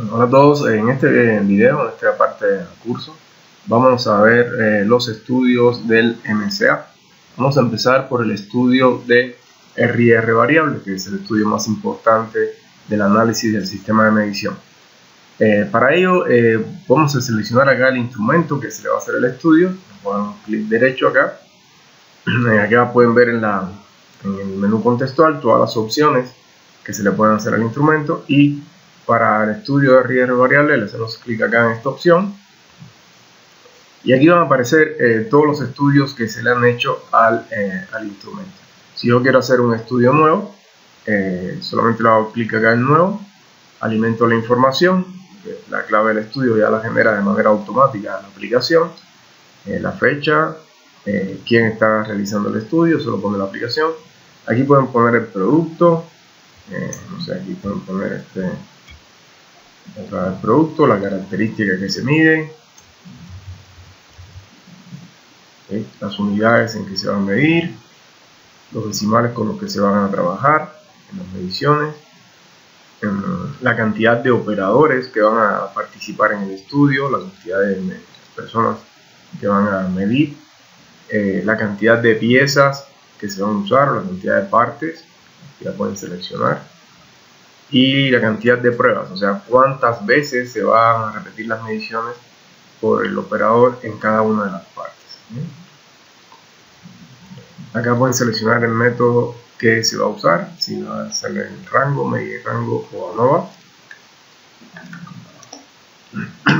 Hola a todos, en este video, en esta parte del curso, vamos a ver los estudios del MCA. Vamos a empezar por el estudio de RIR variable, que es el estudio más importante del análisis del sistema de medición. Para ello, vamos a seleccionar acá el instrumento que se le va a hacer el estudio. Pongan clic derecho acá. Acá pueden ver en el menú contextual todas las opciones que se le pueden hacer al instrumento, y para el estudio de RIR variable le hacemos clic acá en esta opción y aquí van a aparecer todos los estudios que se le han hecho al instrumento. Si yo quiero hacer un estudio nuevo, solamente le hago clic acá en nuevo, alimento la información, la clave del estudio ya la genera de manera automática la aplicación, la fecha, quién está realizando el estudio, solo pone la aplicación. Aquí pueden poner el producto, no sé, aquí pueden poner el producto, la característica que se mide, las unidades en que se van a medir, los decimales con los que se van a trabajar en las mediciones, la cantidad de operadores que van a participar en el estudio, la cantidad de personas que van a medir, la cantidad de piezas que se van a usar, la cantidad de partes que la pueden seleccionar, y la cantidad de pruebas, o sea, cuántas veces se van a repetir las mediciones por el operador en cada una de las partes. Acá pueden seleccionar el método que se va a usar, si va a ser el rango, medir rango o ANOVA.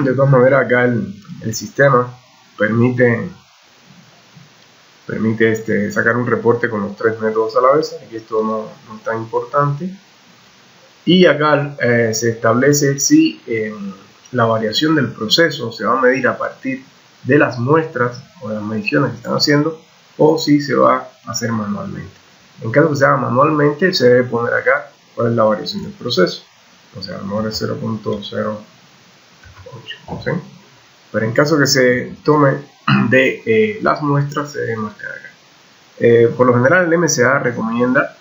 De todas maneras, acá el sistema permite sacar un reporte con los tres métodos a la vez. Aquí esto no es tan importante. Y acá se establece si la variación del proceso se va a medir a partir de las muestras o de las mediciones que están haciendo, o si se va a hacer manualmente. En caso que se haga manualmente, se debe poner acá cuál es la variación del proceso. O sea, a lo mejor es 0.08. ¿sí? Pero en caso que se tome de las muestras, se debe marcar acá. Por lo general, el MCA recomienda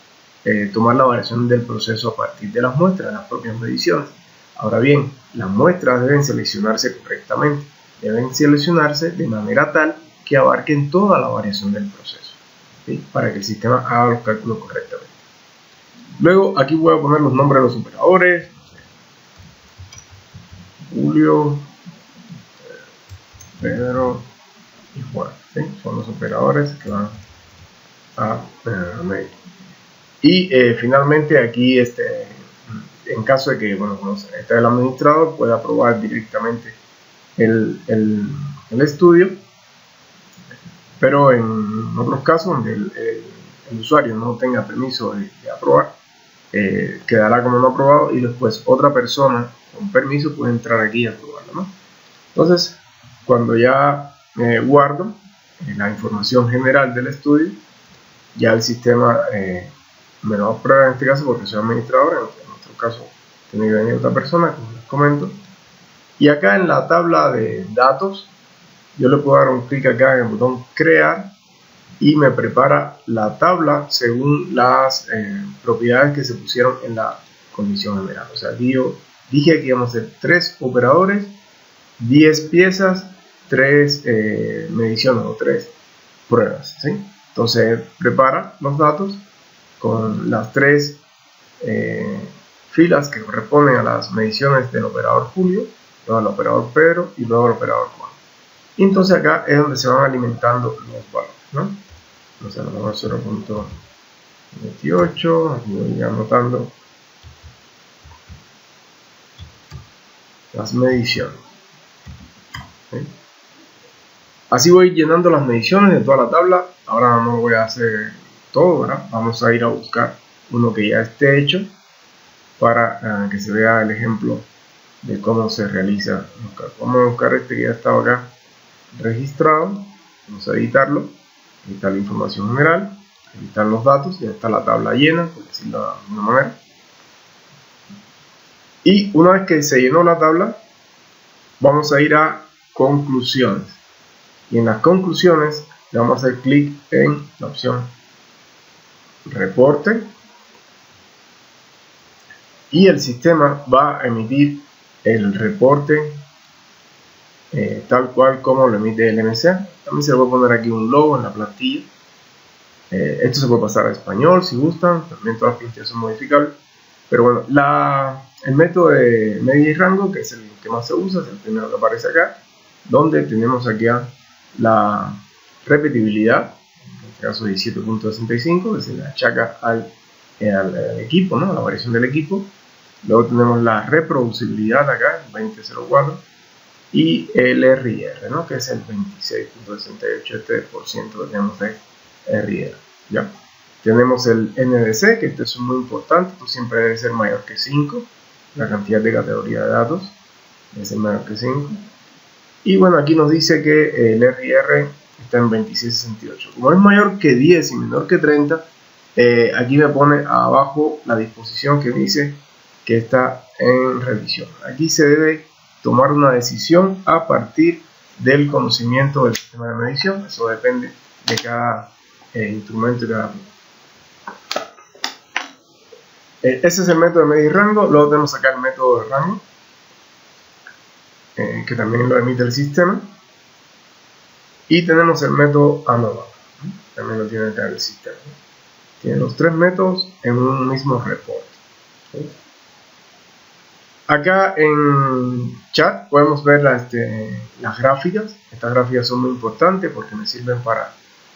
tomar la variación del proceso a partir de las muestras, de las propias mediciones. Ahora bien, las muestras deben seleccionarse correctamente, deben seleccionarse de manera tal que abarquen toda la variación del proceso, ¿sí? Para que el sistema haga los cálculos correctamente. Luego aquí voy a poner los nombres de los operadores: Julio, Pedro y Juan, ¿sí? Son los operadores que van a medir. Y finalmente aquí en caso de que el administrador pueda aprobar directamente el estudio, pero en otros casos donde el usuario no tenga permiso de aprobar, quedará como no aprobado, y después otra persona con permiso puede entrar aquí y aprobarlo, ¿no? Entonces, cuando ya guardo la información general del estudio, ya el sistema me lo aprueba en este caso porque soy administrador. En nuestro caso tiene que venir otra persona, como les comento. Y acá en la tabla de datos, yo le puedo dar un clic acá en el botón crear y me prepara la tabla según las propiedades que se pusieron en la condición general. O sea, aquí yo dije que íbamos a hacer 3 operadores, 10 piezas, 3 mediciones o 3 pruebas, ¿sí? Entonces prepara los datos con las 3 filas que corresponden a las mediciones del operador Julio, luego al operador Pedro y luego al operador Juan. Y entonces acá es donde se van alimentando los valores, ¿no? Entonces a lo mejor 0.28, aquí voy anotando las mediciones, ¿sí? Así voy llenando las mediciones de toda la tabla. Ahora no voy a hacer todo, ¿verdad? Vamos a ir a buscar uno que ya esté hecho para que se vea el ejemplo de cómo se realiza los cálculos. Vamos a buscar este que ya estaba acá registrado. Vamos a editarlo. Ahí está la información general, ahí están los datos, ya está la tabla llena, por decirlo de alguna manera. Y una vez que se llenó la tabla, vamos a ir a conclusiones. Y en las conclusiones le vamos a hacer clic en la opción reporte, y el sistema va a emitir el reporte tal cual como lo emite el MCA. También se le puede poner aquí un logo en la plantilla. Esto se puede pasar a español si gustan, también todas las plantillas son modificables. Pero bueno, el método de medida y rango, que es el que más se usa, es el primero que aparece acá, donde tenemos aquí la repetibilidad, en este caso 17.65, que se le achaca al equipo, ¿no? La variación del equipo. Luego tenemos la reproducibilidad acá, el 2004, y el RIR, ¿no? Que es el 26.68% que tenemos de RIR. ¿Ya? Tenemos el NDC, que esto es muy importante, esto siempre debe ser mayor que 5, la cantidad de categoría de datos debe ser mayor que 5. Y bueno, aquí nos dice que el RIR está en 26.68. Como es mayor que 10 y menor que 30, aquí me pone abajo la disposición que dice que está en revisión. Aquí se debe tomar una decisión a partir del conocimiento del sistema de medición. Eso depende de cada instrumento y cada punto. Ese es el método de medida y rango. Luego tenemos acá el método de rango, que también lo emite el sistema. Y tenemos el método ANOVA, también lo tiene acá el sistema. Tiene los tres métodos en un mismo reporte. Acá en chat podemos ver las gráficas. Estas gráficas son muy importantes porque me sirven para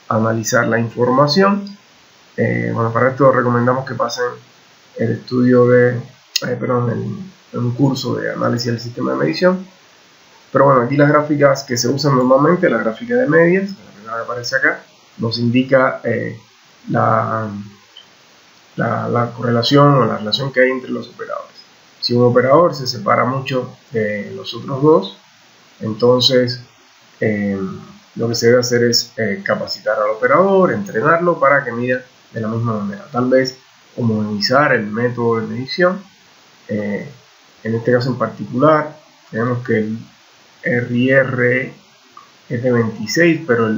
analizar la información. Bueno, para esto recomendamos que pasen el estudio un curso de análisis del sistema de medición. Pero bueno, aquí las gráficas que se usan normalmente, la gráfica de medias, la primera que aparece acá, nos indica la correlación o la relación que hay entre los operadores. Si un operador se separa mucho de los otros dos, entonces lo que se debe hacer es capacitar al operador, entrenarlo para que mida de la misma manera. Tal vez homogeneizar el método de medición. En este caso en particular, tenemos que el RIR es de 26, pero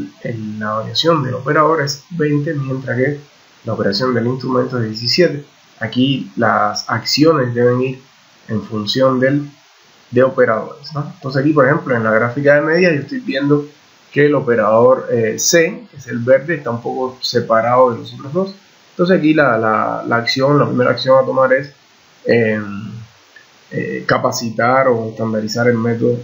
la variación del operador es 20, mientras que la operación del instrumento es 17. Aquí las acciones deben ir en función de operadores, ¿no? Entonces aquí, por ejemplo, en la gráfica de media yo estoy viendo que el operador C, que es el verde, está un poco separado de los otros dos. Entonces aquí la primera acción a tomar es capacitar o estandarizar el método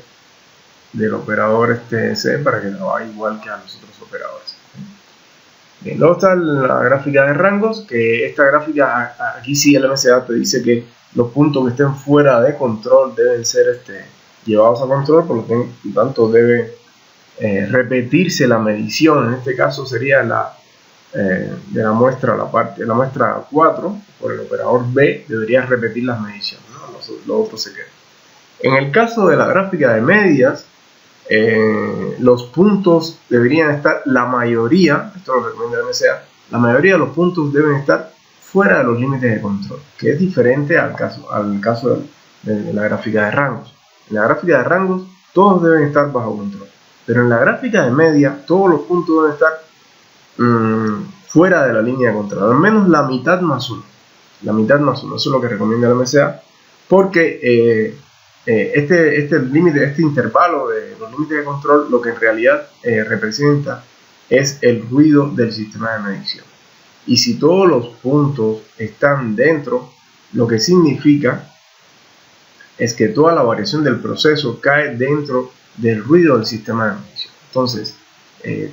del operador C para que trabaje igual que a los otros operadores. Bien, luego está la gráfica de rangos, que esta gráfica, aquí sí el MCA te dice que los puntos que estén fuera de control deben ser llevados a control, por lo tanto debe repetirse la medición. En este caso sería de la muestra 4, por el operador B debería repetir las mediciones, ¿no? Los otros se quedan. En el caso de la gráfica de medias, los puntos deberían estar, la mayoría, esto lo recomienda el MCA, la mayoría de los puntos deben estar fuera de los límites de control, que es diferente al caso de la gráfica de rangos. En la gráfica de rangos todos deben estar bajo control, pero en la gráfica de media todos los puntos deben estar fuera de la línea de control, al menos la mitad más uno. La mitad más uno, eso es lo que recomienda el MCA, porque este intervalo de los límites de control lo que en realidad representa es el ruido del sistema de medición. Y si todos los puntos están dentro, lo que significa es que toda la variación del proceso cae dentro del ruido del sistema de medición. Entonces,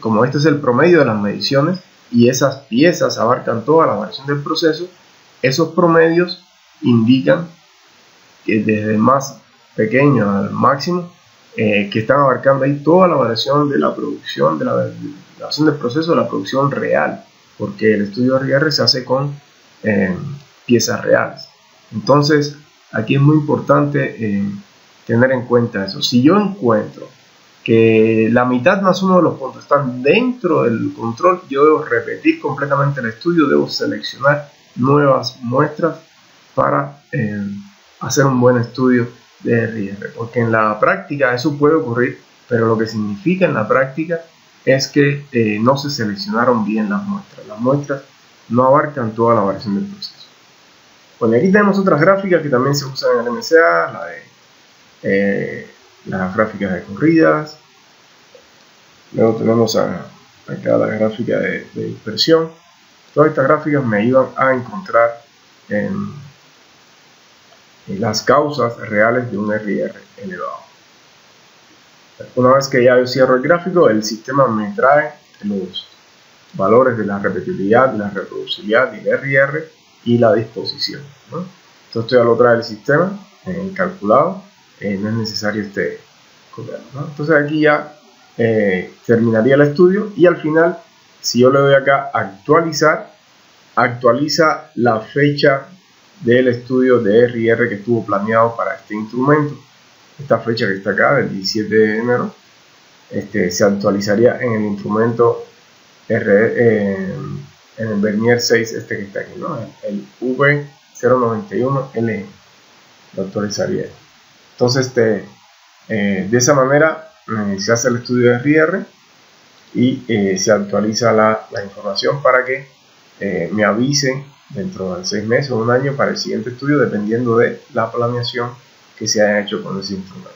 como este es el promedio de las mediciones y esas piezas abarcan toda la variación del proceso, esos promedios indican que desde el más pequeño al máximo, que están abarcando ahí toda la variación de la producción, de la variación del proceso de la producción real, porque el estudio RIR se hace con piezas reales. Entonces, aquí es muy importante tener en cuenta eso. Si yo encuentro que la mitad más uno de los puntos están dentro del control, yo debo repetir completamente el estudio, debo seleccionar nuevas muestras para hacer un buen estudio de RIR, porque en la práctica eso puede ocurrir, pero lo que significa en la práctica es que no se seleccionaron bien las muestras no abarcan toda la variación del proceso. Bueno, aquí tenemos otras gráficas que también se usan en el MCA, las gráficas de corridas. Luego tenemos acá la gráfica de dispersión. Todas estas gráficas me ayudan a encontrar las causas reales de un RIR elevado. Una vez que ya yo cierro el gráfico, el sistema me trae los valores de la repetibilidad, de la reproducibilidad, del RIR y la disposición, ¿no? Entonces esto ya lo trae el sistema calculado, no es necesario copiarlo, ¿no? Entonces aquí ya terminaría el estudio y al final, si yo le doy acá actualizar, actualiza la fecha del estudio de RIR que estuvo planeado para este instrumento. Esta fecha que está acá, del 17 de enero, se actualizaría en el instrumento en el Vernier 6, que está aquí, ¿no? El V091LN, lo actualizaría. Entonces, de esa manera se hace el estudio de RIR y se actualiza la información para que me avise dentro de 6 meses o un año para el siguiente estudio, dependiendo de la planeación que se haya hecho con ese instrumento.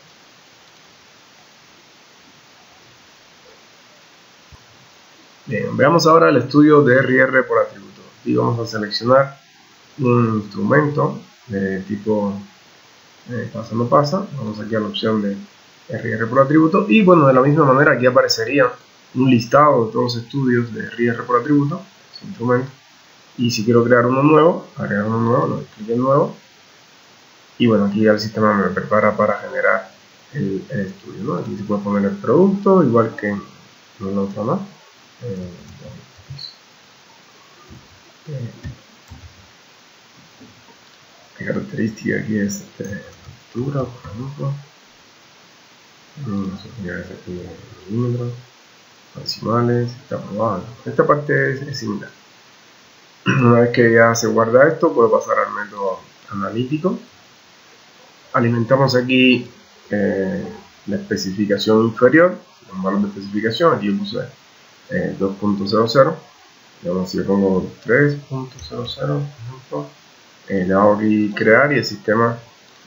Bien, veamos ahora el estudio de RIR por atributo. Aquí vamos a seleccionar un instrumento de tipo pasa no pasa. Vamos aquí a la opción de RIR por atributo y bueno, de la misma manera aquí aparecería un listado de todos los estudios de RIR por atributo, ese instrumento. Y si quiero crear uno nuevo, agregar uno nuevo, lo clic en nuevo. Y bueno, aquí ya el sistema me prepara para generar el estudio, ¿no? Aquí se puede poner el producto, igual que en el otro, ¿no? La característica aquí es textura, por ejemplo. Las unidades aquí de milímetros, decimales, está aprobado. Esta parte es similar. Una vez que ya se guarda esto, puedo pasar al método analítico. Alimentamos aquí la especificación inferior, un valor de especificación. Aquí yo puse 2.00. Digamos, si yo pongo 3.00, por ejemplo, le hago aquí crear y el sistema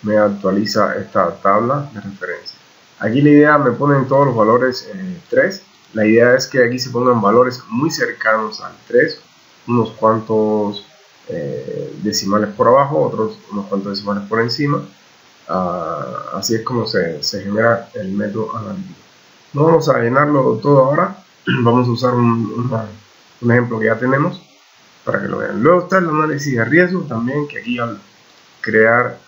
me actualiza esta tabla de referencia. Aquí la idea me ponen todos los valores 3. La idea es que aquí se pongan valores muy cercanos al 3, unos cuantos decimales por abajo, otros unos cuantos decimales por encima. Así es como se genera el método analítico. No vamos a llenarlo todo ahora, vamos a usar un ejemplo que ya tenemos para que lo vean. Luego está el análisis de riesgo también, que aquí al crear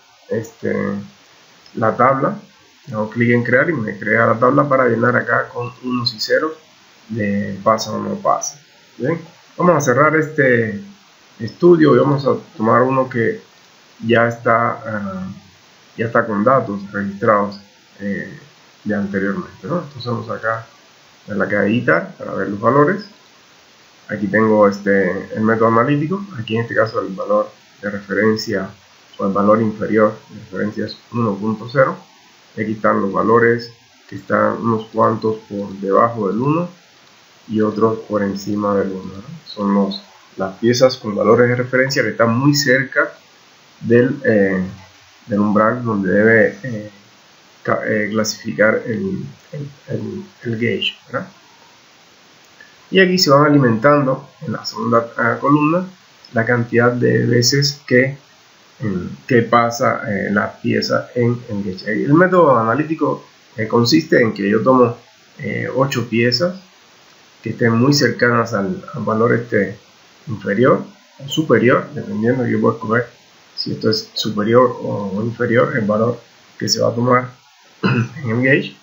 la tabla, hago clic en crear y me crea la tabla para llenar acá con unos y ceros de pasa o no pasa. Bien, vamos a cerrar este estudio y vamos a tomar uno que ya está con datos registrados de anteriormente, ¿no? Entonces vamos acá en la que editar para ver los valores. Aquí tengo el método analítico. Aquí en este caso el valor de referencia o el valor inferior de referencia es 1.0. Aquí están los valores que están unos cuantos por debajo del 1 y otros por encima del 1, ¿no? Son las piezas con valores de referencia que están muy cerca del umbral donde debe clasificar el gauge, ¿verdad? Y aquí se van alimentando en la segunda columna la cantidad de veces que pasa la pieza en el gauge. El método analítico consiste en que yo tomo 8 piezas que estén muy cercanas al valor inferior o superior, dependiendo. Yo puedo escoger si esto es superior o inferior el valor que se va a tomar en el gauge.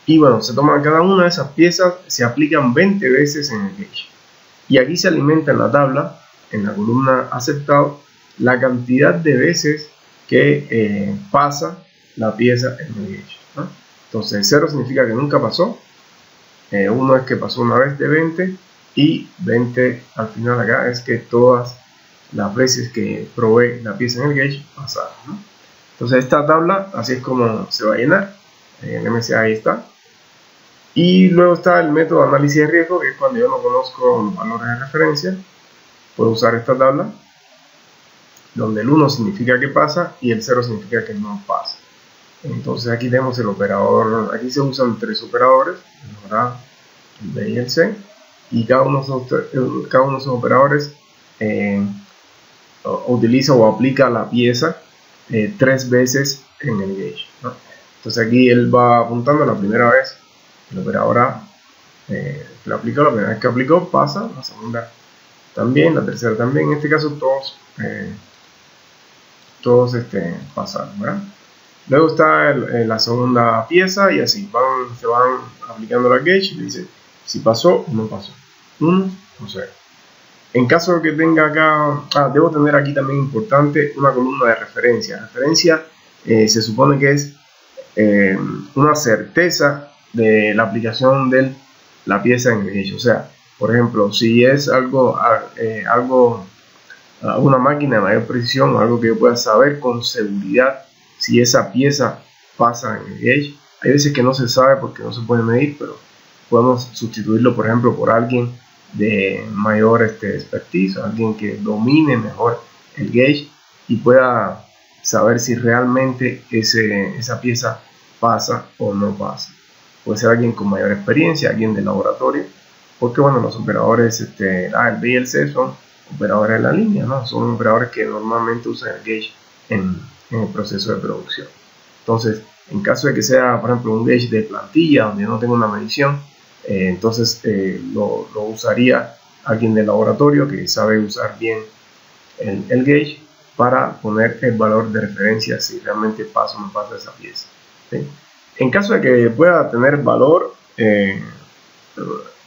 Y bueno, se toman cada una de esas piezas, se aplican 20 veces en el gauge. Y aquí se alimenta en la tabla, en la columna aceptado, la cantidad de veces que pasa la pieza en el gauge, ¿no? Entonces 0 significa que nunca pasó, 1 es que pasó una vez de 20 y 20 al final acá es que todas las veces que probé la pieza en el gauge pasaron, ¿no? Entonces esta tabla así es como se va a llenar. El MCA ahí está. Y luego está el método de análisis de riesgo, que es cuando yo no conozco los valores de referencia. Puedo usar esta tabla, donde el 1 significa que pasa y el 0 significa que no pasa. Entonces aquí tenemos el operador, aquí se usan 3 operadores, el A, el B y el C, y cada uno de esos operadores utiliza o aplica la pieza 3 veces en el gauge, ¿no? Entonces aquí él va apuntando la primera vez, el operador A le aplicó, la primera vez que aplicó pasa, la segunda también, la tercera también, en este caso todos pasaron, ¿verdad? Luego está la segunda pieza y así se van aplicando la gauge y dice si pasó o no pasó, 1 o 0. En caso de que tenga acá, debo tener aquí también importante una columna de referencia. Referencia se supone que es una certeza de la aplicación de la pieza en el gauge. O sea, por ejemplo, si es una máquina de mayor precisión o algo que yo pueda saber con seguridad si esa pieza pasa en el gauge. Hay veces que no se sabe porque no se puede medir, pero podemos sustituirlo, por ejemplo, por alguien de mayor expertise, alguien que domine mejor el gauge y pueda saber si realmente esa pieza pasa o no pasa. Puede ser alguien con mayor experiencia, alguien de laboratorio, porque bueno, los operadores el B y el C son operadores de la línea, ¿no? Son operadores que normalmente usan el gauge en el proceso de producción. Entonces, en caso de que sea, por ejemplo, un gauge de plantilla donde no tengo una medición, entonces lo usaría alguien del laboratorio que sabe usar bien el gauge para poner el valor de referencia si realmente pasa o no pasa esa pieza, ¿sí? En caso de que pueda tener valor,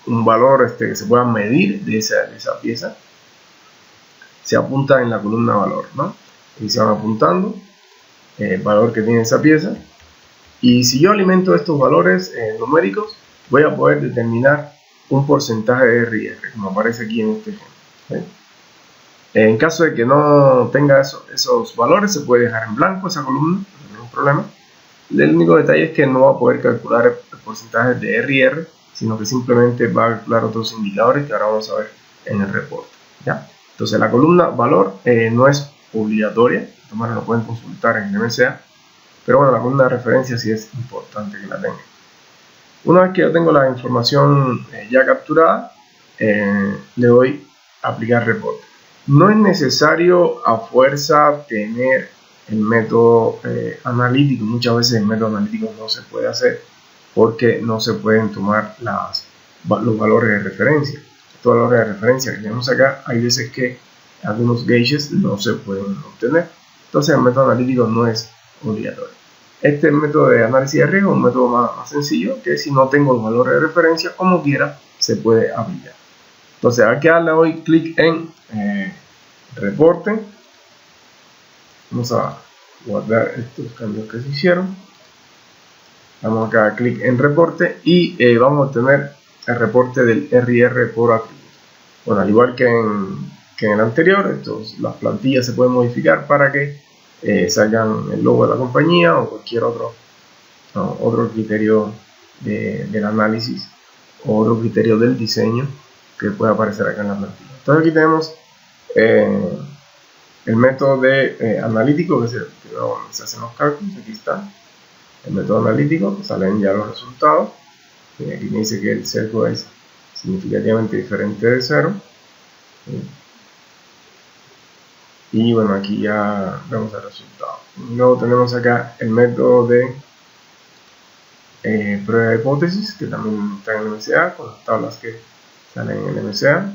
un valor que se pueda medir de esa pieza, se apunta en la columna valor, ¿no? Y se van apuntando el valor que tiene esa pieza, y si yo alimento estos valores numéricos, voy a poder determinar un porcentaje de RR, como aparece aquí en este ejemplo, ¿sí? En caso de que no tenga esos valores, se puede dejar en blanco esa columna, no hay ningún problema. El único detalle es que no va a poder calcular el porcentaje de RR, sino que simplemente va a calcular otros indicadores que ahora vamos a ver en el reporte, ¿ya? Entonces la columna valor no es obligatoria, lo pueden consultar en el MCA, pero bueno, la columna de referencia sí es importante que la tengan. Una vez que yo tengo la información ya capturada, le doy a aplicar reporte. No es necesario a fuerza tener el método analítico. Muchas veces el método analítico no se puede hacer porque no se pueden tomar los valores de referencia. Estos valores de referencia que tenemos acá, hay veces que algunos gauges no se pueden obtener. Entonces el método analítico no es obligatorio. Este método de análisis de riesgo es un método más sencillo, que si no tengo los valores de referencia, como quiera, se puede aplicar. Entonces aquí le doy clic en reporte. Vamos a guardar estos cambios que se hicieron. Damos acá clic en reporte y vamos a obtener el reporte del RR por atributo. Bueno, al igual que en el anterior, las plantillas se pueden modificar para que salgan el logo de la compañía o cualquier otro criterio del análisis o otro criterio del diseño que pueda aparecer acá en la plantilla. Entonces aquí tenemos el método de analítico, que es el que se hacen los cálculos. Aquí está el método analítico, salen ya los resultados. Aquí me dice que el sesgo es significativamente diferente de 0. Y bueno, aquí ya vemos el resultado. Luego tenemos acá el método de prueba de hipótesis, que también está en el MCA, con las tablas que salen en el MCA.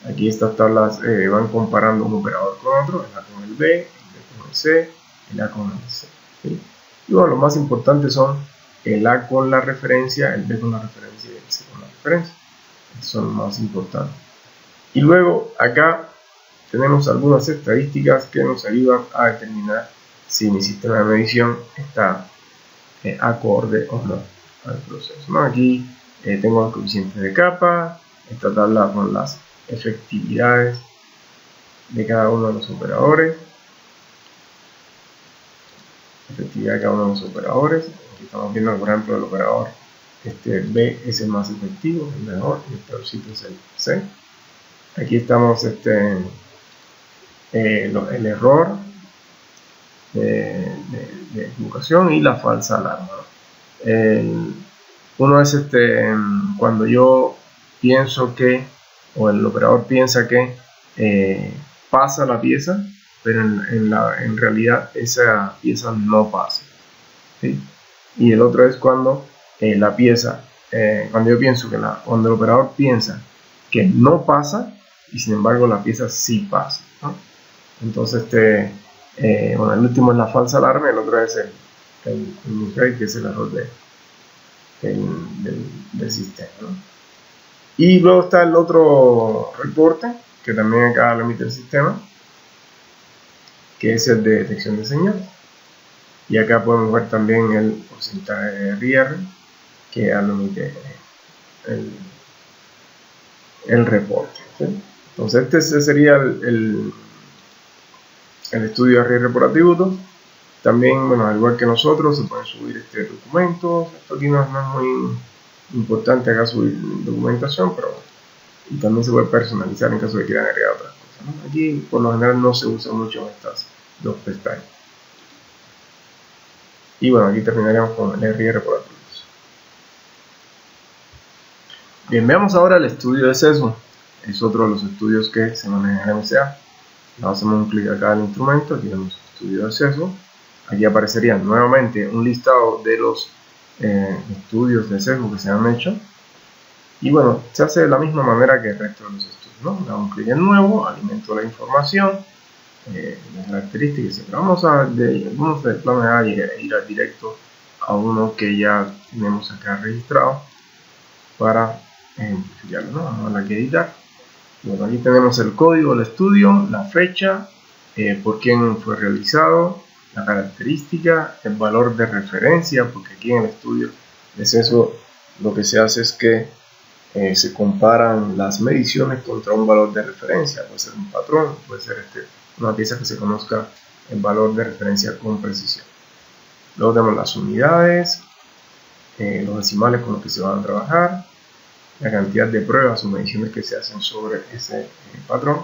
Aquí estas tablas van comparando un operador con otro, el A con el B, el B con el C, el A con el C, ¿sí? Y bueno, lo más importante son el A con la referencia, el B con la referencia y el C con la referencia. Estos son los más importantes. Y luego acá tenemos algunas estadísticas que nos ayudan a determinar si mi sistema de medición está acorde o no al proceso, ¿no? Aquí tengo los coeficientes de capa, esta tabla con las efectividades de cada uno de los operadores, efectividad de cada uno de los operadores. Aquí estamos viendo, por ejemplo, el operador B es el más efectivo, el mejor, y el peorcito es el C. Aquí estamos el error de equivocación y la falsa alarma. Uno es cuando yo pienso que, o el operador piensa que pasa la pieza, pero en realidad esa pieza no pasa, ¿sí? Y el otro es cuando la pieza, cuando yo pienso que cuando el operador piensa que no pasa y sin embargo la pieza sí pasa, ¿no? Entonces bueno, el último es la falsa alarma, el otro es el misread, que es el error del sistema, ¿no? Y luego está el otro reporte que también acá lo emite el sistema, que es el de detección de señal. Y acá podemos ver también el porcentaje de RIR que ya lo emite el reporte, ¿sí? Entonces este sería el estudio de RIR por atributos. También, bueno, al igual que nosotros, se pueden subir documentos. Esto aquí no es muy importante acá subir documentación, pero y también se puede personalizar en caso de que quieran agregar otras cosas, ¿no? Aquí por lo general no se usa mucho en estas dos pestañas. Y bueno, aquí terminaríamos con el RIR por atributos. Bien, veamos ahora el estudio de sesgo. Es otro de los estudios que se maneja en MCA. Le hacemos un clic acá al instrumento, aquí tenemos estudio de sesgo. Aquí aparecería nuevamente un listado de los estudios de sesgo que se han hecho. Y bueno, se hace de la misma manera que el resto de los estudios, ¿no? Le damos clic en nuevo, alimento la información, las características, pero vamos de plano a ir directo a uno que ya tenemos acá registrado para verificarlo, ¿no? Vamos a darle aquí a editar. Bueno, aquí tenemos el código del estudio, la fecha, por quién fue realizado, la característica, el valor de referencia, porque aquí en el estudio de sesgo lo que se hace es que se comparan las mediciones contra un valor de referencia, puede ser un patrón, puede ser una pieza que se conozca el valor de referencia con precisión. Luego tenemos las unidades, los decimales con los que se van a trabajar, la cantidad de pruebas o mediciones que se hacen sobre ese patrón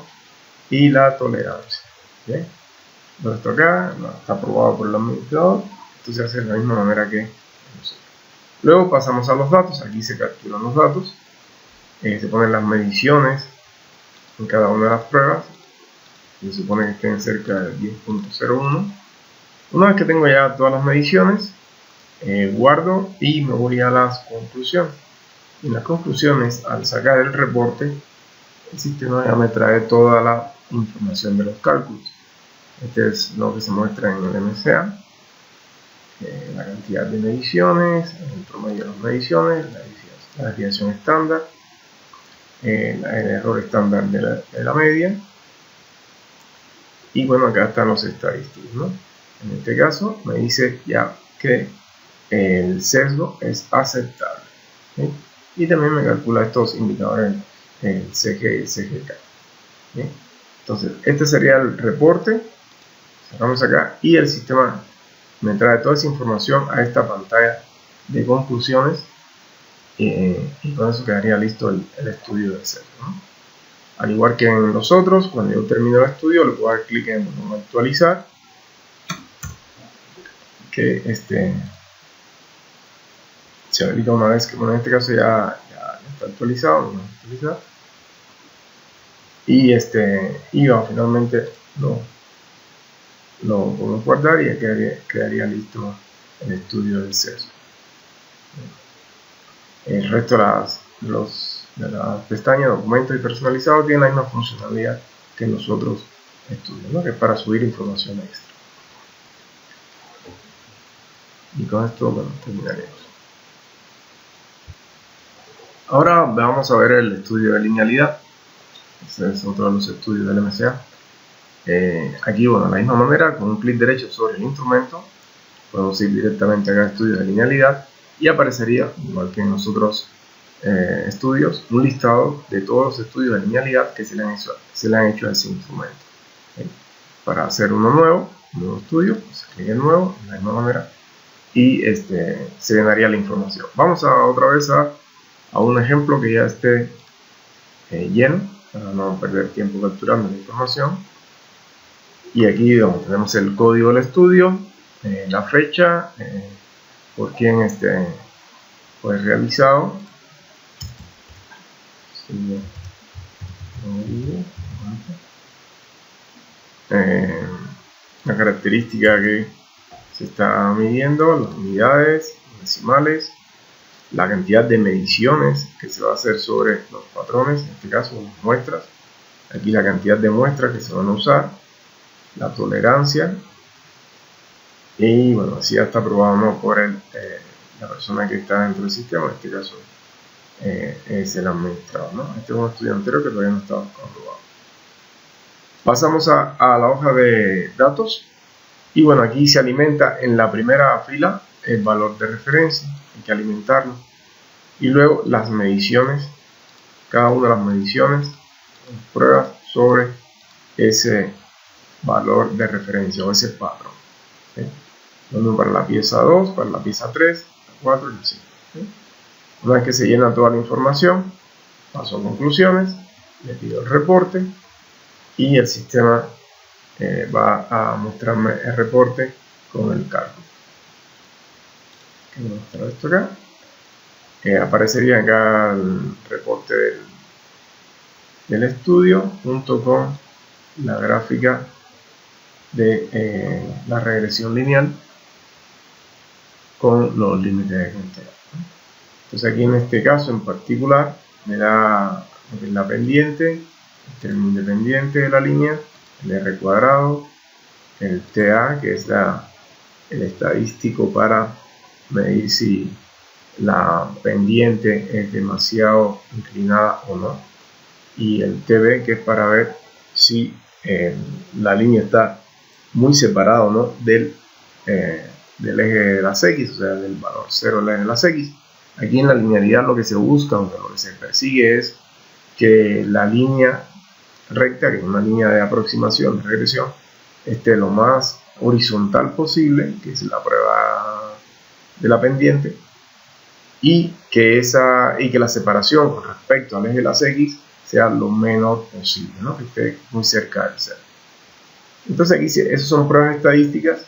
y la tolerancia. ¿Bien? Todo esto acá está aprobado por el administrador, esto se hace de la misma manera que nosotros. Luego pasamos a los datos, aquí se capturan los datos, se ponen las mediciones en cada una de las pruebas, se supone que estén cerca del 10.01. Una vez que tengo ya todas las mediciones, guardo y me voy a las conclusiones. En las conclusiones, al sacar el reporte, el sistema ya me trae toda la información de los cálculos. Este es lo que se muestra en el MCA, la cantidad de mediciones, el promedio de las mediciones, la desviación estándar, el error estándar de la media, y bueno, acá están los estadísticos, ¿no? En este caso me dice ya que el sesgo es aceptable, ¿sí? Y también me calcula estos indicadores, el CG y el CGK, ¿sí? Entonces este sería el reporte. Cerramos acá y el sistema me trae toda esa información a esta pantalla de conclusiones, y con eso quedaría listo el estudio de sesgo, ¿no? Al igual que en los otros, cuando yo termino el estudio le puedo dar clic en actualizar, que se habilita una vez que, bueno, en este caso ya está actualizado, vamos a actualizar, y finalmente lo podemos guardar y ya quedaría listo el estudio del sesgo. El resto de las pestañas, documentos y personalizados tienen la misma funcionalidad que en los otros estudios, ¿no? Que es para subir información extra. Y con esto, bueno, terminaremos. Ahora vamos a ver el estudio de linealidad. Este es otro de los estudios del MCA. Aquí, bueno, de la misma manera, con un clic derecho sobre el instrumento, podemos ir directamente acá a estudio de linealidad y aparecería, igual que en los otros estudios, un listado de todos los estudios de linealidad que se le han hecho a ese instrumento. Para hacer un nuevo estudio, pues clic en nuevo, de la misma manera, y se llenaría la información. Vamos otra vez a un ejemplo que ya esté lleno, para no perder tiempo capturando la información. y aquí tenemos el código del estudio, la fecha, por quién fue realizado, la característica que se está midiendo, las unidades, decimales, la cantidad de mediciones que se va a hacer sobre los patrones, en este caso las muestras, aquí la cantidad de muestras que se van a usar, la tolerancia, y bueno, así ya está aprobado, ¿no?, por la persona que está dentro del sistema, en este caso es el administrador, ¿no? Este es un estudio anterior que todavía no está aprobado. Pasamos a la hoja de datos, y bueno, aquí se alimenta en la primera fila el valor de referencia, hay que alimentarlo, y luego las mediciones, cada una de las mediciones, pruebas sobre ese valor de referencia o ese patrón, ¿sí? Uno para la pieza 2, para la pieza 3, la 4 y la 5. ¿Sí? Una vez que se llena toda la información, paso a conclusiones, le pido el reporte y el sistema va a mostrarme el reporte con el cálculo. Voy a mostrar esto acá. Aparecería acá el reporte del estudio junto con la gráfica de la regresión lineal con los límites de control. Entonces aquí en este caso en particular me da lo que es la pendiente, el término independiente de la línea, el R cuadrado, el TA, que es el estadístico para medir si la pendiente es demasiado inclinada o no, y el TB, que es para ver si la línea está muy separada o no del eje de las X, o sea, del valor 0 del eje de las X. Aquí en la linealidad lo que se busca, o lo que se persigue es que la línea recta, que es una línea de aproximación, de regresión, esté lo más horizontal posible, que es la prueba de la pendiente, y que la separación con respecto al eje de las X sea lo menor posible, ¿no?, que esté muy cerca del cero. Entonces aquí esas son pruebas estadísticas,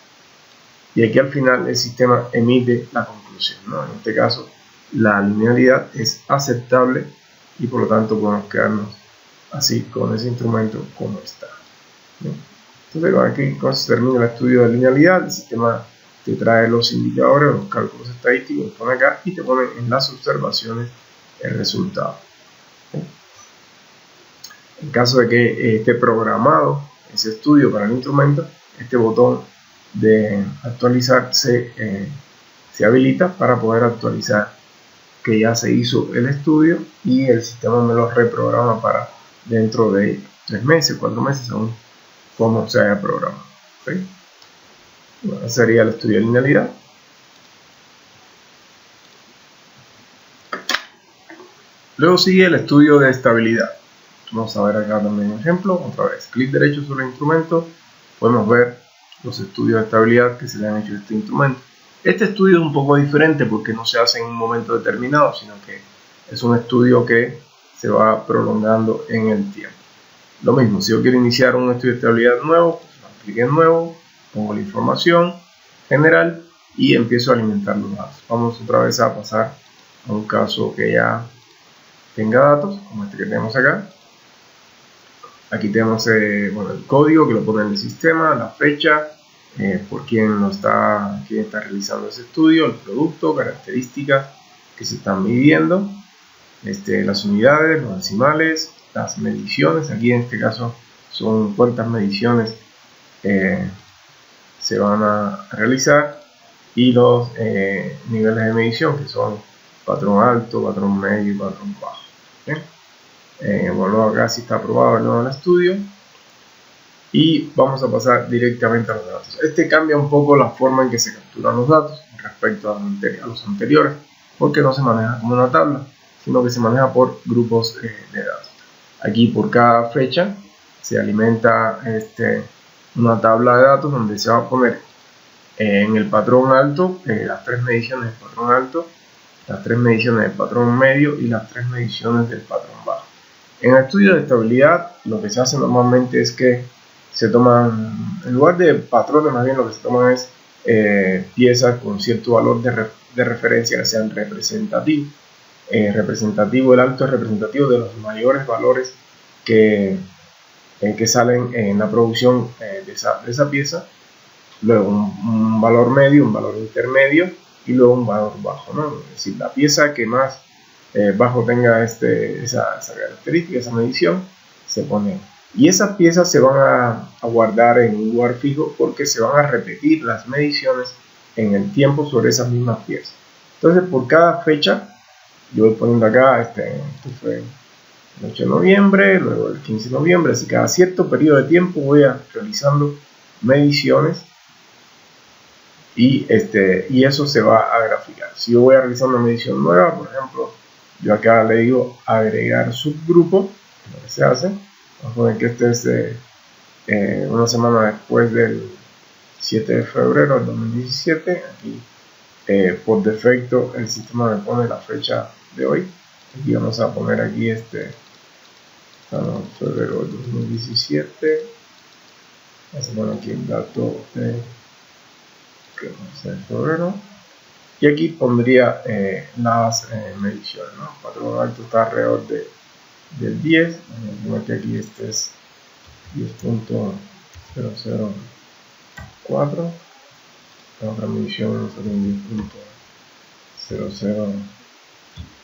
y aquí al final el sistema emite la conclusión, ¿no? En este caso la linealidad es aceptable y por lo tanto podemos quedarnos así con ese instrumento como está, ¿no? Entonces aquí cuando se termina el estudio de linealidad, el sistema te trae los indicadores, los cálculos estadísticos, te pone acá y te pone en las observaciones el resultado, ¿sí? En caso de que esté programado ese estudio para el instrumento, este botón de actualizar se habilita para poder actualizar que ya se hizo el estudio, y el sistema me lo reprograma para dentro de 3 meses, 4 meses, según cómo se haya programado, ¿sí? Bueno, sería el estudio de linealidad. Luego sigue el estudio de estabilidad. Vamos a ver acá también un ejemplo. Otra vez, clic derecho sobre el instrumento, podemos ver los estudios de estabilidad que se le han hecho a este instrumento. Este estudio es un poco diferente porque no se hace en un momento determinado, sino que es un estudio que se va prolongando en el tiempo. Lo mismo, si yo quiero iniciar un estudio de estabilidad nuevo, pues clic en nuevo, pongo la información general y empiezo a alimentar los datos. Vamos otra vez a pasar a un caso que ya tenga datos, como este que tenemos acá. Aquí tenemos el código que lo pone en el sistema, la fecha, por quién está realizando ese estudio, el producto, características que se están midiendo, las unidades, los decimales, las mediciones. Aquí en este caso son cuántas mediciones se van a realizar, y los niveles de medición, que son patrón alto, patrón medio y patrón bajo. Bueno, acá sí está aprobado el estudio, y vamos a pasar directamente a los datos. Cambia un poco la forma en que se capturan los datos respecto a los anteriores, porque no se maneja como una tabla, sino que se maneja por grupos de datos. Aquí por cada fecha se alimenta una tabla de datos donde se va a poner en el patrón alto las 3 mediciones del patrón alto, las 3 mediciones del patrón medio y las 3 mediciones del patrón bajo. En el estudio de estabilidad lo que se hace normalmente es que se toman, en lugar de patrones, más bien lo que se toman es piezas con cierto valor de referencia que sean representativos. El alto es representativo de los mayores valores que salen en la producción de esa pieza, luego un valor medio, un valor intermedio y luego un valor bajo, ¿no? Es decir, la pieza que más bajo tenga esa característica, esa medición, se pone. Y esas piezas se van a guardar en un lugar fijo porque se van a repetir las mediciones en el tiempo sobre esas mismas piezas. Entonces, por cada fecha, yo voy poniendo acá, esto fue el 8 de noviembre, luego el 15 de noviembre, así cada cierto periodo de tiempo voy realizando mediciones y eso se va a graficar. Si yo voy a realizar una medición nueva, por ejemplo, yo acá le digo agregar subgrupo, lo que se hace. Vamos a poner que este es una semana después del 7 de febrero del 2017. Aquí por defecto el sistema me pone la fecha de hoy. Aquí vamos a poner aquí febrero del 2017. Vamos a poner aquí el dato de febrero. Y aquí pondría las mediciones, ¿no? El patrón alto está alrededor del 10. Vamos que aquí este es 10.004. La otra medición es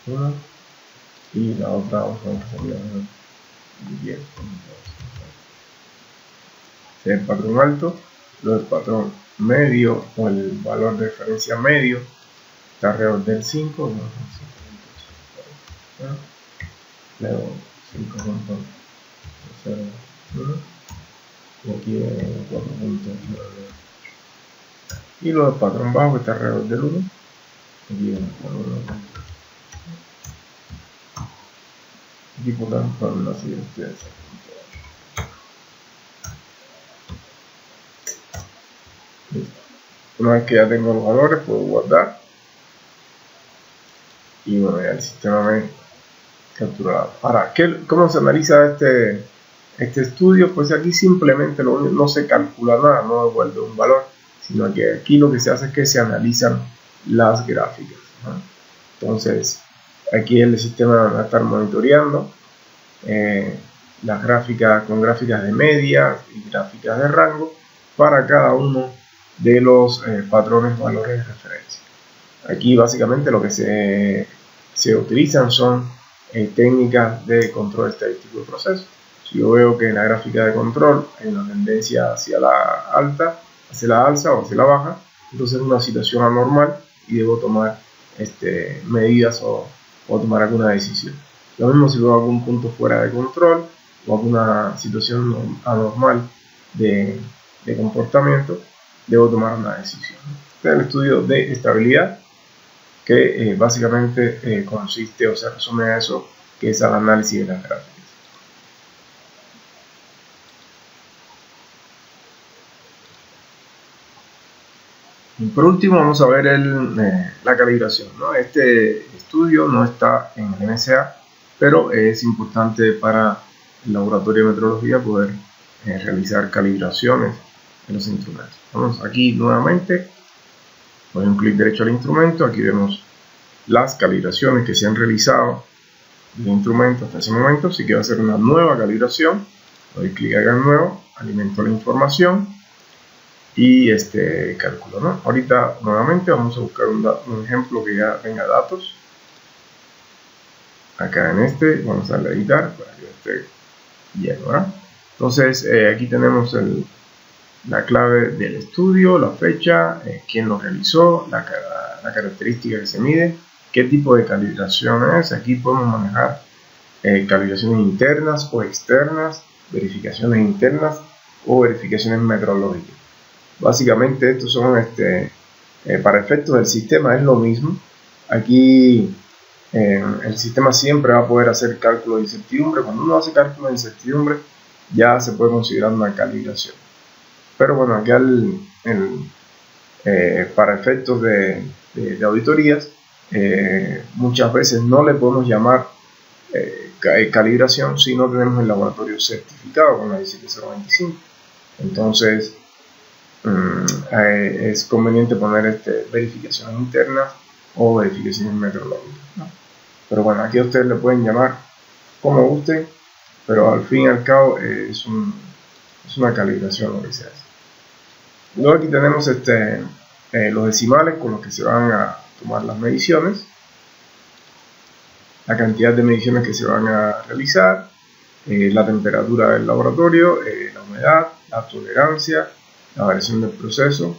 10.001. Y la otra vamos a ver que sería 10. Este es el patrón alto. Luego el patrón medio o el valor de referencia medio está alrededor del 5, luego 5.01 y aquí 4.09 y luego el patrón bajo está alrededor del 1, aquí podemos poner la siguiente. Una vez que ya tengo los valores, puedo guardar y bueno, ya el sistema me captura. Ahora, ¿cómo se analiza este estudio? Pues aquí simplemente no se calcula nada, no devuelve un valor, sino que aquí lo que se hace es que se analizan las gráficas, ¿no? Entonces, aquí el sistema va a estar monitoreando las gráficas con gráficas de media y gráficas de rango para cada uno de los patrones valores de referencia. Aquí básicamente lo que se utilizan son técnicas de control estadístico de proceso. Si yo veo que en la gráfica de control hay una tendencia hacia la alza o hacia la baja, entonces es una situación anormal y debo tomar medidas o tomar alguna decisión. Lo mismo si veo algún punto fuera de control o alguna situación anormal de comportamiento, debo tomar una decisión. Este es el estudio de estabilidad, que básicamente consiste o se resume a eso, que es el análisis de las gráficas. Y por último vamos a ver la calibración, ¿no? Este estudio no está en el NSA, pero es importante para el laboratorio de metrología poder realizar calibraciones en los instrumentos. Vamos aquí nuevamente, doy un clic derecho al instrumento, aquí vemos las calibraciones que se han realizado del instrumento hasta ese momento. Si quiero hacer una nueva calibración, doy clic acá en nuevo, alimento la información y cálculo, ¿no? Ahorita nuevamente vamos a buscar un ejemplo que ya tenga datos. Acá en vamos a darle a editar para que esté lleno, ¿verdad? Entonces aquí tenemos la clave del estudio, la fecha, quién lo realizó, la característica que se mide, qué tipo de calibración es. Aquí podemos manejar calibraciones internas o externas, verificaciones internas o verificaciones metrológicas. Básicamente estos son para efectos del sistema es lo mismo. Aquí el sistema siempre va a poder hacer cálculo de incertidumbre. Cuando uno hace cálculo de incertidumbre ya se puede considerar una calibración. Pero bueno, aquí para efectos de auditorías muchas veces no le podemos llamar calibración si no tenemos el laboratorio certificado con la 17025. Entonces es conveniente poner verificaciones internas o verificaciones metodológicas, ¿no? Pero bueno, aquí a ustedes le pueden llamar como gusten, pero al fin y al cabo es una calibración lo que se hace. Luego aquí tenemos los decimales con los que se van a tomar las mediciones, la cantidad de mediciones que se van a realizar, la temperatura del laboratorio, la humedad, la tolerancia, la variación del proceso,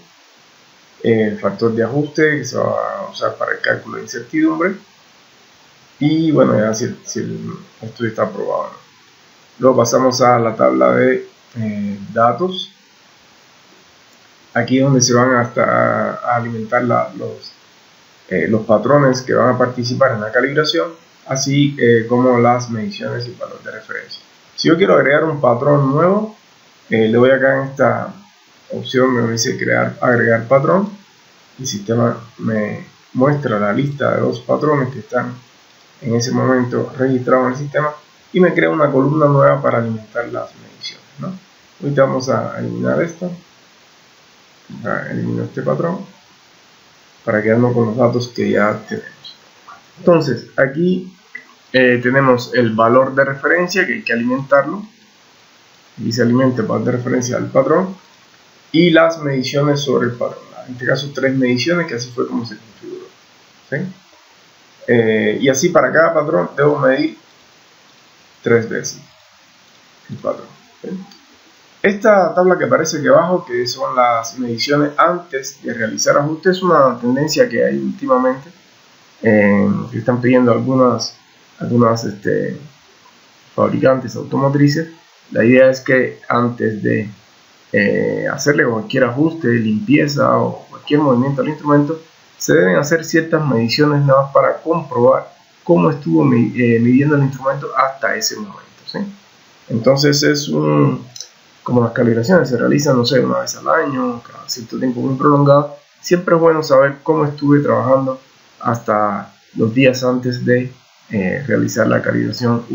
el factor de ajuste que se va a usar para el cálculo de incertidumbre y bueno, ya si el estudio está aprobado, ¿no? Luego pasamos a la tabla de datos. Aquí es donde se van a alimentar los patrones que van a participar en la calibración, así como las mediciones y valores de referencia. Si yo quiero agregar un patrón nuevo, le voy acá en esta opción, me dice agregar patrón. El sistema me muestra la lista de los patrones que están en ese momento registrados en el sistema y me crea una columna nueva para alimentar las mediciones, ¿no? Ahorita vamos a eliminar esto. Elimino este patrón para quedarnos con los datos que ya tenemos. Entonces aquí tenemos el valor de referencia que hay que alimentarlo, y se alimenta el valor de referencia al patrón y las mediciones sobre el patrón, en este caso 3 mediciones, que así fue como se configuró, ¿sí? Y así para cada patrón debo medir 3 veces el patrón, ¿sí? Esta tabla que aparece aquí abajo, que son las mediciones antes de realizar ajustes, es una tendencia que hay últimamente, que están pidiendo algunas fabricantes automotrices. La idea es que antes de hacerle cualquier ajuste, limpieza o cualquier movimiento al instrumento, se deben hacer ciertas mediciones nada más para comprobar cómo estuvo midiendo el instrumento hasta ese momento, ¿sí? Entonces como las calibraciones se realizan, no sé, una vez al año, cada cierto tiempo muy prolongado, siempre es bueno saber cómo estuve trabajando hasta los días antes de realizar la calibración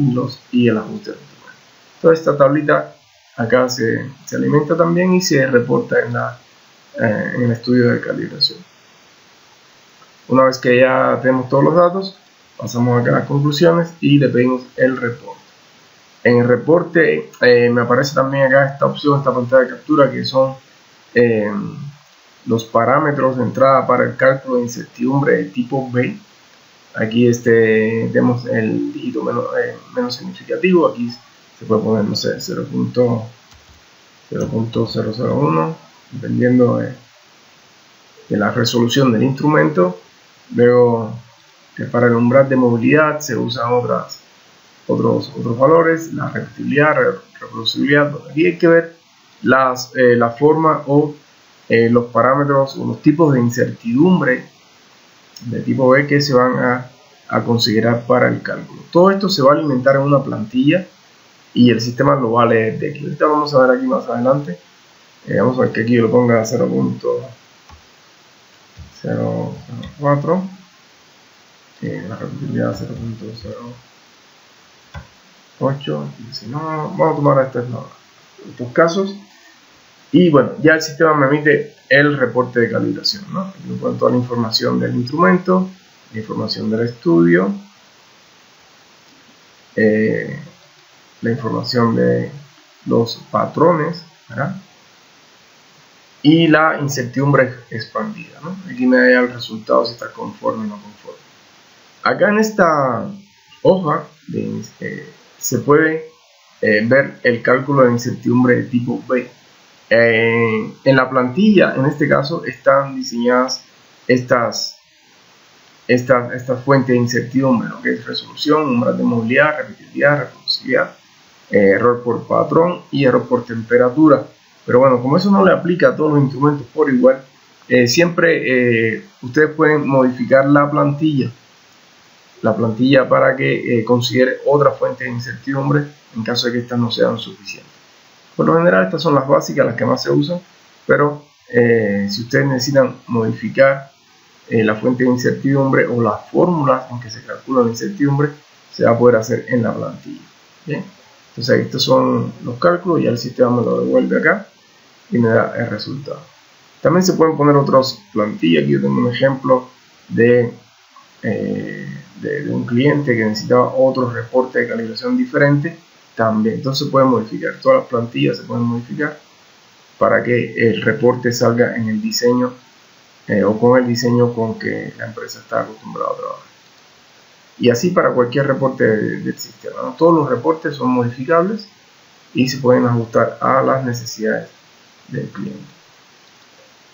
y el ajuste del instrumento. Toda esta tablita acá se alimenta también y se reporta en el estudio de calibración. Una vez que ya tenemos todos los datos, pasamos acá a las conclusiones y le pedimos el reporte. En el reporte me aparece también acá esta opción, esta pantalla de captura, que son los parámetros de entrada para el cálculo de incertidumbre de tipo B. Aquí tenemos el dígito menos significativo. Aquí se puede poner, no sé, 0.001, dependiendo de la resolución del instrumento. Luego, para el umbral de movilidad se usan otros valores, la repetibilidad, reproducibilidad. Aquí hay que ver la forma o los parámetros o los tipos de incertidumbre de tipo B que se van a considerar para el cálculo. Todo esto se va a alimentar en una plantilla y el sistema lo va a leer de aquí. Ahorita vamos a ver aquí más adelante. Vamos a ver que aquí yo lo ponga 0.004, la repetibilidad 0.08, si no, vamos a tomar estos casos. Y bueno, ya el sistema me emite el reporte de calibración, ¿no? Aquí me pone toda la información del instrumento, la información del estudio, la información de los patrones, ¿verdad? Y la incertidumbre expandida, ¿no? Aquí me da el resultado si está conforme o no conforme. Acá en esta hoja se puede ver el cálculo de incertidumbre de tipo B. En la plantilla, en este caso, están diseñadas estas fuentes de incertidumbre, lo que es resolución, umbral de movilidad, repetibilidad, reproducibilidad, error por patrón y error por temperatura. Pero bueno, como eso no le aplica a todos los instrumentos por igual, siempre ustedes pueden modificar la plantilla para que considere otra fuente de incertidumbre en caso de que estas no sean suficientes. Por lo general estas son las básicas, las que más se usan, pero si ustedes necesitan modificar la fuente de incertidumbre o las fórmulas en que se calcula la incertidumbre, se va a poder hacer en la plantilla. Bien, entonces estos son los cálculos, ya el sistema me lo devuelve acá. y me da el resultado. También se pueden poner otras plantillas. Aquí yo tengo un ejemplo de un cliente que necesitaba otro reporte de calibración diferente. También, entonces se pueden modificar, todas las plantillas se pueden modificar para que el reporte salga en el diseño o con el diseño con que la empresa está acostumbrada a trabajar. Y así para cualquier reporte del sistema, ¿no? Todos los reportes son modificables y se pueden ajustar a las necesidades del cliente.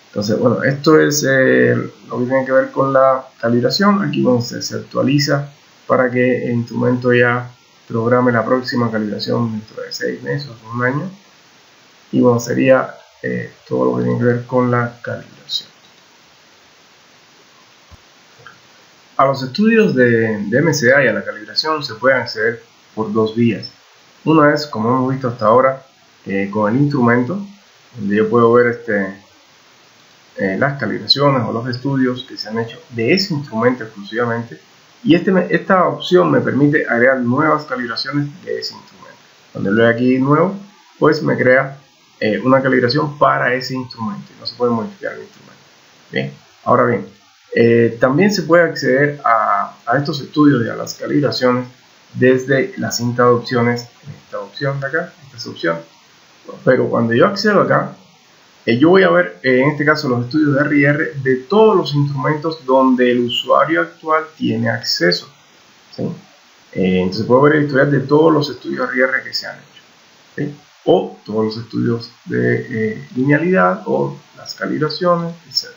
Entonces, bueno, esto es lo que tiene que ver con la calibración. Aquí bueno, se actualiza para que el instrumento ya programe la próxima calibración dentro de 6 meses o un año. Y bueno, sería todo lo que tiene que ver con la calibración. A los estudios de MCA y a la calibración se puede acceder por dos vías. Una es, como hemos visto hasta ahora, con el instrumento, donde yo puedo ver las calibraciones o los estudios que se han hecho de ese instrumento exclusivamente. Y esta opción me permite agregar nuevas calibraciones de ese instrumento. Cuando le doy aquí nuevo, pues me crea una calibración para ese instrumento y no se puede modificar el instrumento. Bien, ahora bien, también se puede acceder a estos estudios y a las calibraciones desde la cinta de opciones, esta opción de acá, esta es opción. Pero cuando yo accedo acá, yo voy a ver en este caso los estudios de RIR de todos los instrumentos donde el usuario actual tiene acceso, ¿sí? Entonces puedo ver el historial de todos los estudios RIR que se han hecho, ¿sí? O todos los estudios de linealidad o las calibraciones, etc.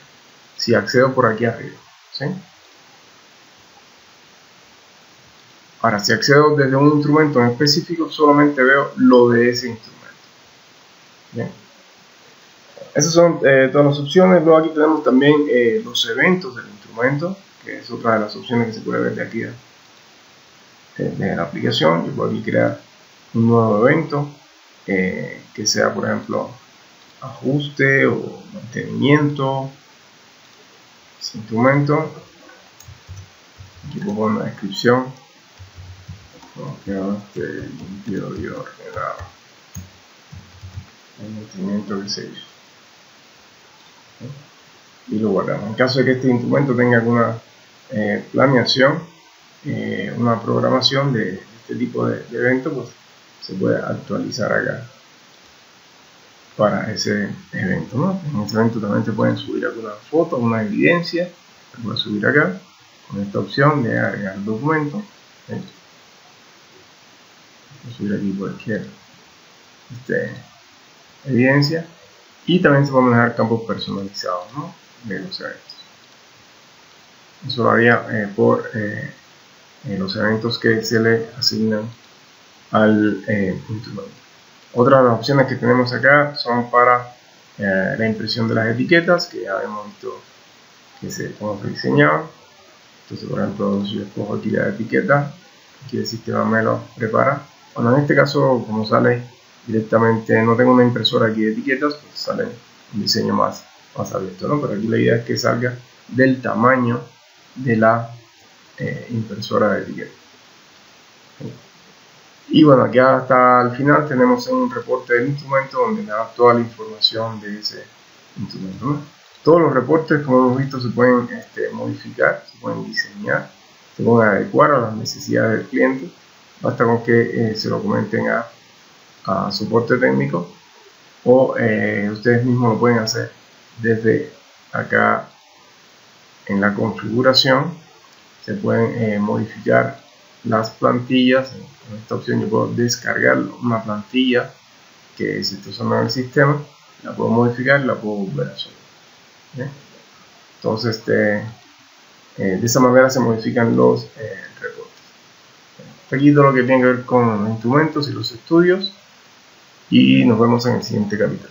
Si accedo por aquí arriba, ¿sí? Ahora, si accedo desde un instrumento en específico, solamente veo lo de ese instrumento. Bien. Esas son todas las opciones. Luego aquí tenemos también los eventos del instrumento, que es otra de las opciones que se puede ver de aquí de la aplicación. Yo puedo aquí crear un nuevo evento que sea, por ejemplo, ajuste o mantenimiento. Ese instrumento. Aquí puedo poner una descripción. Como que limpio y ordenado. El mantenimiento que se hizo. Y lo guardamos. En caso de que este instrumento tenga alguna planeación, una programación de este tipo de evento, pues se puede actualizar acá para ese evento, ¿no? En ese evento también se pueden subir alguna foto, una evidencia, se puede subir acá con esta opción de agregar documento. Subir aquí cualquier evidencia, y también se pueden manejar campos personalizados, ¿no? De los eventos. Eso lo haría por los eventos que se le asignan al instrumento. Otras de las opciones que tenemos acá son para la impresión de las etiquetas, que ya hemos visto cómo se diseñaban. Entonces, por ejemplo, si yo escojo aquí la etiqueta, aquí el sistema me lo prepara. Bueno, en este caso, como sale directamente, no tengo una impresora aquí de etiquetas, pues sale un diseño más abierto, ¿no? Pero aquí la idea es que salga del tamaño de la impresora de etiquetas. Y bueno, aquí hasta el final tenemos un reporte del instrumento donde me da toda la información de ese instrumento, ¿no? Todos los reportes, como hemos visto, se pueden modificar, se pueden diseñar, se pueden adecuar a las necesidades del cliente. Basta con que se lo comenten a soporte técnico, o ustedes mismos lo pueden hacer desde acá en la configuración. Se pueden modificar las plantillas. En esta opción yo puedo descargar una plantilla que se está usando en el sistema, la puedo modificar y la puedo volver a subir. ¿Bien? Entonces de esa manera se modifican los reportes. Aquí todo lo que tiene que ver con los instrumentos y los estudios, y nos vemos en el siguiente capítulo.